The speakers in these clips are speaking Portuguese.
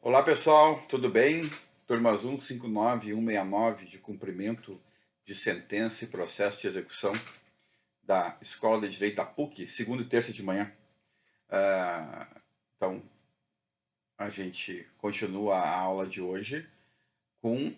Olá pessoal, tudo bem? Turmas 159 e 169 de cumprimento de sentença e processo de execução da Escola de Direito da PUC, segunda e terça de manhã. Então, a gente continua a aula de hoje com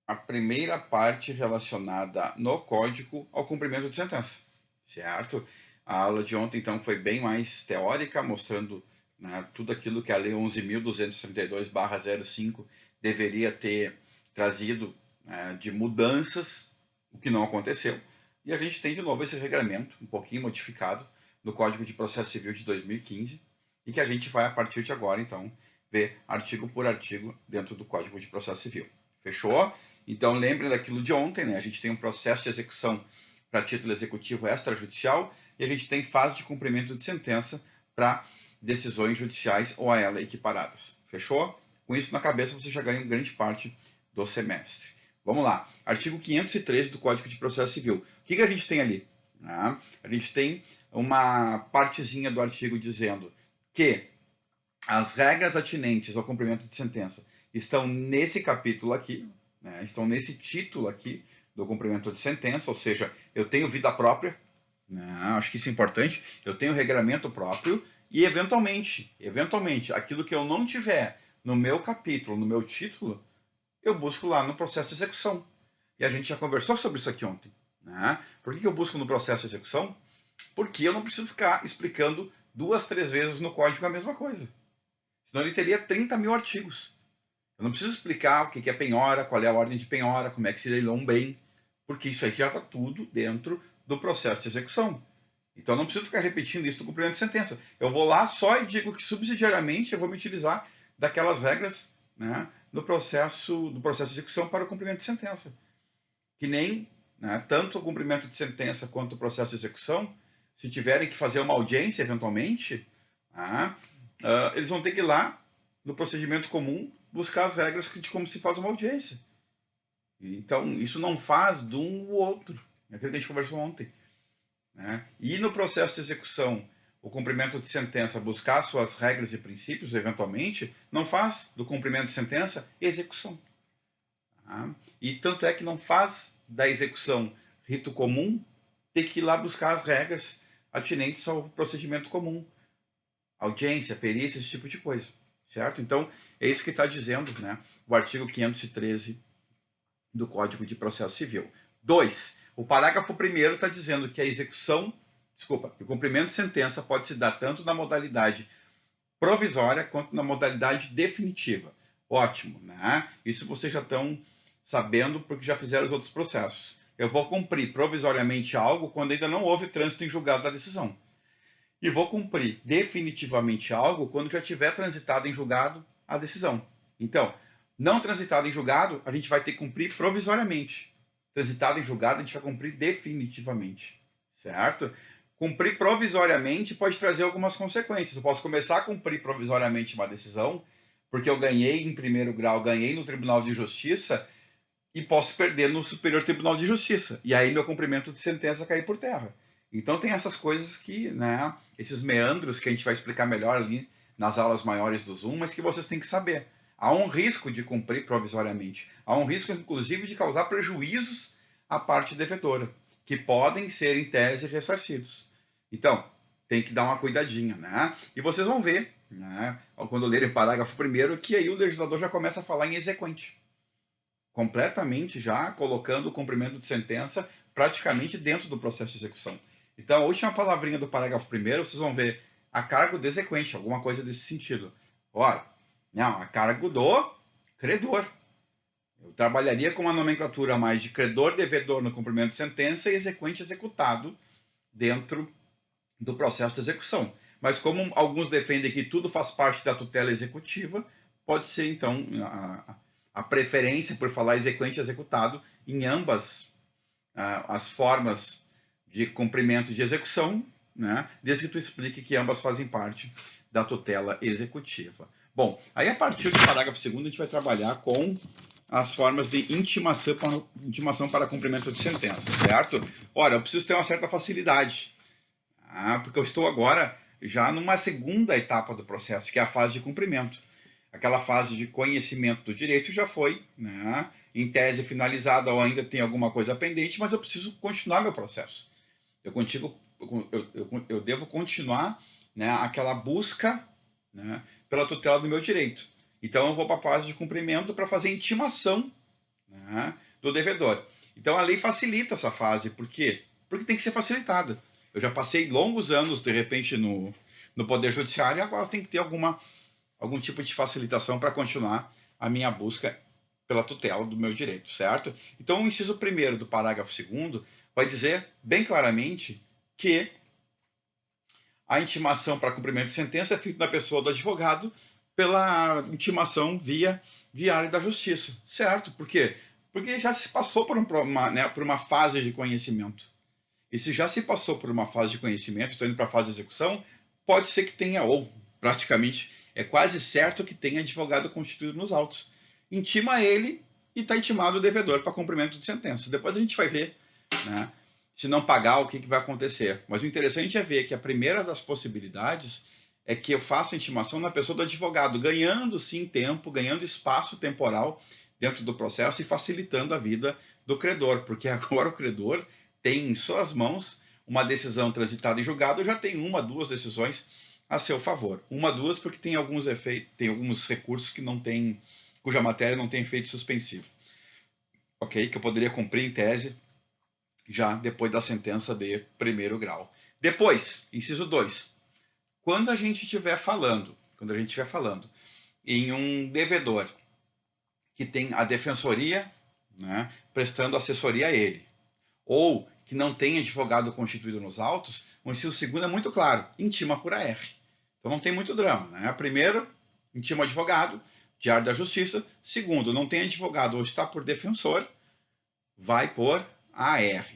a primeira parte relacionada no código ao cumprimento de sentença, certo? A aula de ontem, então, foi bem mais teórica, mostrando, né, tudo aquilo que a Lei 11.232/05 deveria ter trazido, né, de mudanças, o que não aconteceu. E a gente tem de novo esse regramento, um pouquinho modificado, no Código de Processo Civil de 2015, e que a gente vai, a partir de agora, então, ver artigo por artigo dentro do Código de Processo Civil. Fechou? Então, lembre daquilo de ontem, né? A gente tem um processo de execução para título executivo extrajudicial e a gente tem fase de cumprimento de sentença para decisões judiciais ou a ela equiparadas. Fechou? Com isso na cabeça, você já ganha grande parte do semestre. Vamos lá. Artigo 513 do Código de Processo Civil. O que a gente tem ali? A gente tem uma partezinha do artigo dizendo que as regras atinentes ao cumprimento de sentença estão nesse capítulo aqui, né, estão nesse título aqui do cumprimento de sentença, ou seja, eu tenho vida própria, né, acho que isso é importante, eu tenho regramento próprio e, eventualmente, aquilo que eu não tiver no meu capítulo, no meu título, eu busco lá no processo de execução. E a gente já conversou sobre isso aqui ontem. Né? Por que eu busco no processo de execução? Porque eu não preciso ficar explicando 2, 3 vezes no código a mesma coisa. Senão ele teria 30 mil artigos. Eu não preciso explicar o que é penhora, qual é a ordem de penhora, como é que se leilou um bem, porque isso aí já está tudo dentro do processo de execução. Então eu não preciso ficar repetindo isso no cumprimento de sentença. Eu vou lá só e digo que subsidiariamente eu vou me utilizar daquelas regras, né, do processo de execução para o cumprimento de sentença. Que nem, né, tanto o cumprimento de sentença quanto o processo de execução, se tiverem que fazer uma audiência eventualmente, eles vão ter que ir lá no procedimento comum buscar as regras de como se faz uma audiência. Então, isso não faz de um ou outro. É aquilo que a gente conversou ontem. Né? E no processo de execução, o cumprimento de sentença, buscar suas regras e princípios, eventualmente, não faz do cumprimento de sentença execução. Tá? E tanto é que não faz da execução rito comum ter que ir lá buscar as regras atinentes ao procedimento comum. Audiência, perícia, esse tipo de coisa. Certo? Então, é isso que está dizendo, né, o artigo 513 do Código de Processo Civil. 2. O parágrafo 1º está dizendo que a execução, que o cumprimento de sentença pode se dar tanto na modalidade provisória quanto na modalidade definitiva. Ótimo, né? Isso vocês já estão sabendo porque já fizeram os outros processos. Eu vou cumprir provisoriamente algo quando ainda não houve trânsito em julgado da decisão. E vou cumprir definitivamente algo quando já tiver transitado em julgado a decisão. Então, não transitado em julgado, a gente vai ter que cumprir provisoriamente. Transitado em julgado, a gente vai cumprir definitivamente. Certo? Cumprir provisoriamente pode trazer algumas consequências. Eu posso começar a cumprir provisoriamente uma decisão, porque eu ganhei em primeiro grau, ganhei no Tribunal de Justiça, e posso perder no Superior Tribunal de Justiça. E aí meu cumprimento de sentença cair por terra. Então tem essas coisas que, né, esses meandros que a gente vai explicar melhor ali nas aulas maiores do Zoom, mas que vocês têm que saber. Há um risco de cumprir provisoriamente. Há um risco, inclusive, de causar prejuízos à parte devedora, que podem ser, em tese, ressarcidos. Então, tem que dar uma cuidadinha, né? E vocês vão ver, né, quando lerem o parágrafo 1º, que aí o legislador já começa a falar em exequente. Completamente já colocando o cumprimento de sentença praticamente dentro do processo de execução. Então, a última palavrinha do parágrafo 1º, vocês vão ver a cargo do exequente, alguma coisa desse sentido. Olha, não, a cargo do credor. Eu trabalharia com uma nomenclatura mais de credor-devedor no cumprimento de sentença e exequente executado dentro do processo de execução. Mas como alguns defendem que tudo faz parte da tutela executiva, pode ser, então, a preferência por falar exequente executado em ambas as formas de cumprimento de execução, né, desde que tu explique que ambas fazem parte da tutela executiva. Bom, aí a partir do parágrafo 2º a gente vai trabalhar com as formas de intimação para cumprimento de sentença, certo? Ora, eu preciso ter uma certa facilidade, porque eu estou agora já numa segunda etapa do processo, que é a fase de cumprimento. aquela fase de conhecimento do direito já foi, né, em tese finalizada ou ainda tem alguma coisa pendente, mas eu preciso continuar meu processo. Eu devo continuar, né, aquela busca, né, pela tutela do meu direito. Então eu vou para a fase de cumprimento para fazer intimação, né, do devedor. Então a lei facilita essa fase. Por quê? Porque tem que ser facilitada. Eu já passei longos anos, de repente, no Poder Judiciário e agora tem que ter algum tipo de facilitação para continuar a minha busca pela tutela do meu direito, certo? Então, o inciso 1º do parágrafo 2º vai dizer bem claramente que a intimação para cumprimento de sentença é feita na pessoa do advogado pela intimação via viário da justiça, certo? Por quê? Porque já se passou por uma fase de conhecimento. E se já se passou por uma fase de conhecimento, estou indo para a fase de execução, pode ser que tenha, ou praticamente é quase certo que tenha advogado constituído nos autos. Intima ele e está intimado o devedor para cumprimento de sentença. Depois a gente vai ver, né, se não pagar, o que vai acontecer. Mas o interessante é ver que a primeira das possibilidades é que eu faça a intimação na pessoa do advogado, ganhando sim tempo, ganhando espaço temporal dentro do processo e facilitando a vida do credor, porque agora o credor tem em suas mãos uma decisão transitada em julgado, já tem uma, duas decisões a seu favor. Uma, duas, porque tem alguns efeitos, tem alguns recursos que não tem, cuja matéria não tem efeito suspensivo. Ok? Que eu poderia cumprir em tese já depois da sentença de 1º grau. Depois, inciso 2. Quando a gente estiver falando em um devedor que tem a defensoria, né, prestando assessoria a ele, ou que não tem advogado constituído nos autos, o inciso 2º é muito claro, intima por AR. Então não tem muito drama, né? Primeiro, intima o advogado, diário da justiça. Segundo, não tem advogado ou está por defensor, vai por AR.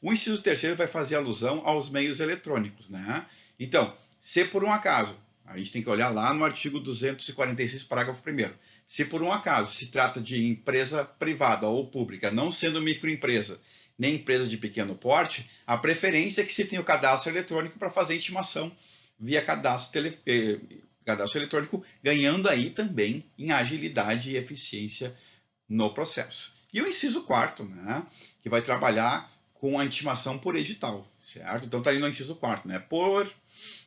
O inciso 3º vai fazer alusão aos meios eletrônicos, né? Então, se por um acaso, a gente tem que olhar lá no artigo 246, parágrafo 1º, se por um acaso se trata de empresa privada ou pública, não sendo microempresa, nem empresa de pequeno porte, a preferência é que se tenha o cadastro eletrônico para fazer intimação via cadastro eletrônico, ganhando aí também em agilidade e eficiência no processo. E o inciso 4º, né, que vai trabalhar com a intimação por edital, certo? Então está ali no inciso 4º, né, por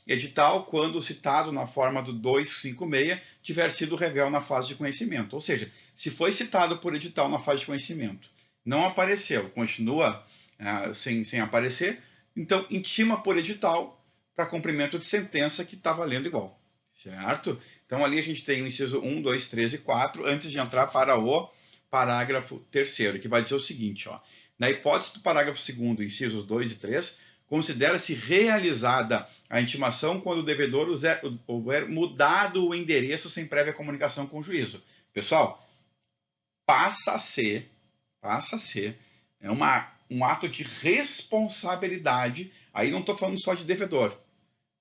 edital quando citado na forma do 256 tiver sido revel na fase de conhecimento. Ou seja, se foi citado por edital na fase de conhecimento, não apareceu, continua sem aparecer, então intima por edital para cumprimento de sentença que está valendo igual, certo? Então ali a gente tem o inciso 1, 2, 3 e 4, antes de entrar para o parágrafo 3º, que vai dizer o seguinte, ó, na hipótese do parágrafo 2º, incisos 2 e 3, considera-se realizada a intimação quando o devedor houver mudado o endereço sem prévia comunicação com o juízo. Pessoal, passa a ser um ato de responsabilidade. Aí não estou falando só de devedor,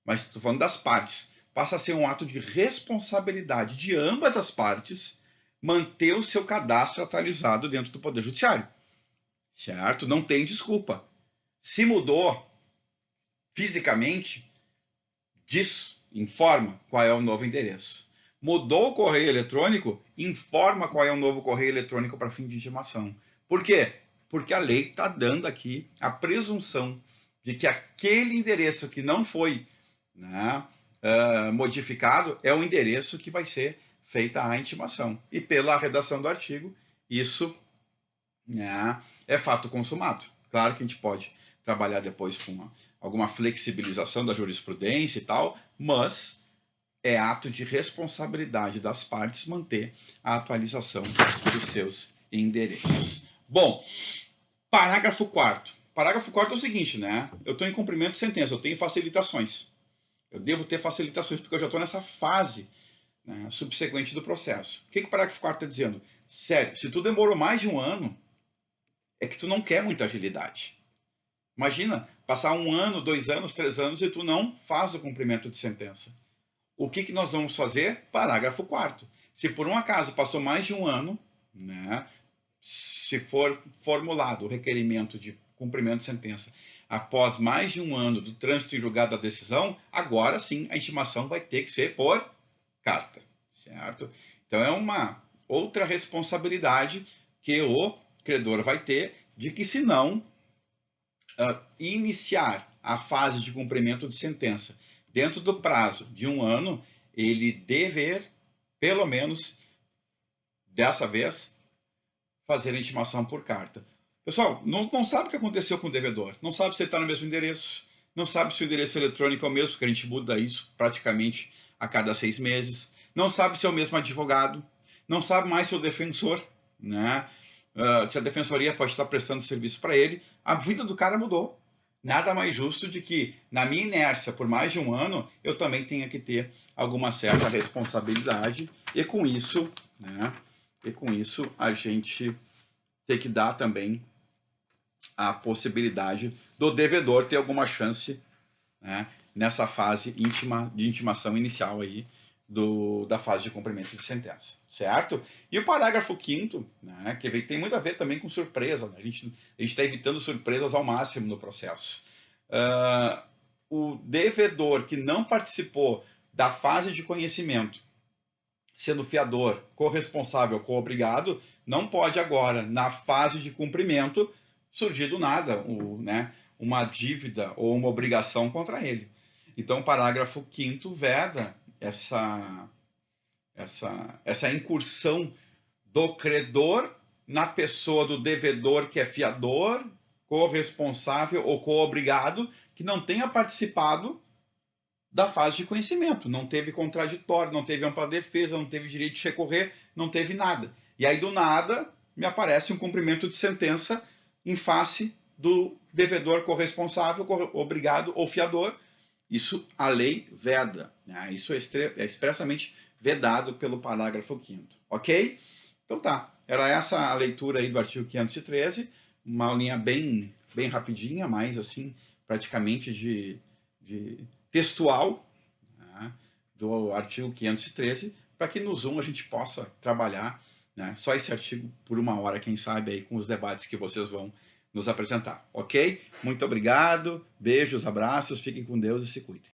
mas estou falando das partes. Passa a ser um ato de responsabilidade de ambas as partes manter o seu cadastro atualizado dentro do Poder Judiciário. Certo? Não tem desculpa. Se mudou fisicamente, informa qual é o novo endereço. Mudou o correio eletrônico, informa qual é o novo correio eletrônico para fim de intimação. Por quê? Porque a lei está dando aqui a presunção de que aquele endereço que não foi, né, modificado é o endereço que vai ser feita a intimação. E pela redação do artigo, isso, né, é fato consumado. Claro que a gente pode trabalhar depois com alguma flexibilização da jurisprudência e tal, mas é ato de responsabilidade das partes manter a atualização dos seus endereços. Bom, parágrafo 4º. Parágrafo 4º é o seguinte, né? Eu estou em cumprimento de sentença, eu tenho facilitações. Eu devo ter facilitações porque eu já estou nessa fase, né, subsequente do processo. O que o parágrafo 4º está dizendo? Sério, se tu demorou mais de um ano, é que tu não quer muita agilidade. Imagina, passar 1 ano, 2 anos, 3 anos e tu não faz o cumprimento de sentença. O que nós vamos fazer? Parágrafo 4º. Se por um acaso passou mais de um ano, né, se for formulado o requerimento de cumprimento de sentença após mais de um ano do trânsito em julgado da decisão, agora sim a intimação vai ter que ser por carta, certo? Então é uma outra responsabilidade que o credor vai ter de que, se não iniciar a fase de cumprimento de sentença dentro do prazo de 1 ano, ele dever, pelo menos dessa vez, fazer a intimação por carta. Pessoal, não sabe o que aconteceu com o devedor, não sabe se ele está no mesmo endereço, não sabe se o endereço eletrônico é o mesmo, porque a gente muda isso praticamente a cada 6 meses, não sabe se é o mesmo advogado, não sabe mais se é o defensor, né? Se a defensoria pode estar prestando serviço para ele, a vida do cara mudou. Nada mais justo de que, na minha inércia por mais de 1 ano, eu também tenha que ter alguma certa responsabilidade, e com isso, né? E com isso a gente tem que dar também a possibilidade do devedor ter alguma chance, né, nessa fase de intimação inicial aí da fase de cumprimento de sentença, certo? E o parágrafo 5º, né, que tem muito a ver também com surpresa, né? A gente está evitando surpresas ao máximo no processo. O devedor que não participou da fase de conhecimento, sendo fiador, corresponsável, coobrigado, não pode agora, na fase de cumprimento, surgir do nada, né, uma dívida ou uma obrigação contra ele. Então, o parágrafo 5º veda essa incursão do credor na pessoa do devedor, que é fiador, corresponsável ou coobrigado, que não tenha participado da fase de conhecimento. Não teve contraditório, não teve ampla defesa, não teve direito de recorrer, não teve nada. E aí, do nada, me aparece um cumprimento de sentença em face do devedor corresponsável, obrigado ou fiador. Isso a lei veda, né? Isso é expressamente vedado pelo parágrafo 5º, ok? Então tá, era essa a leitura aí do artigo 513, uma aulinha bem rapidinha, mas assim, praticamente de textual, né, do artigo 513, para que no Zoom a gente possa trabalhar, né, só esse artigo por 1 hora, quem sabe, aí, com os debates que vocês vão nos apresentar, ok? Muito obrigado, beijos, abraços, fiquem com Deus e se cuidem.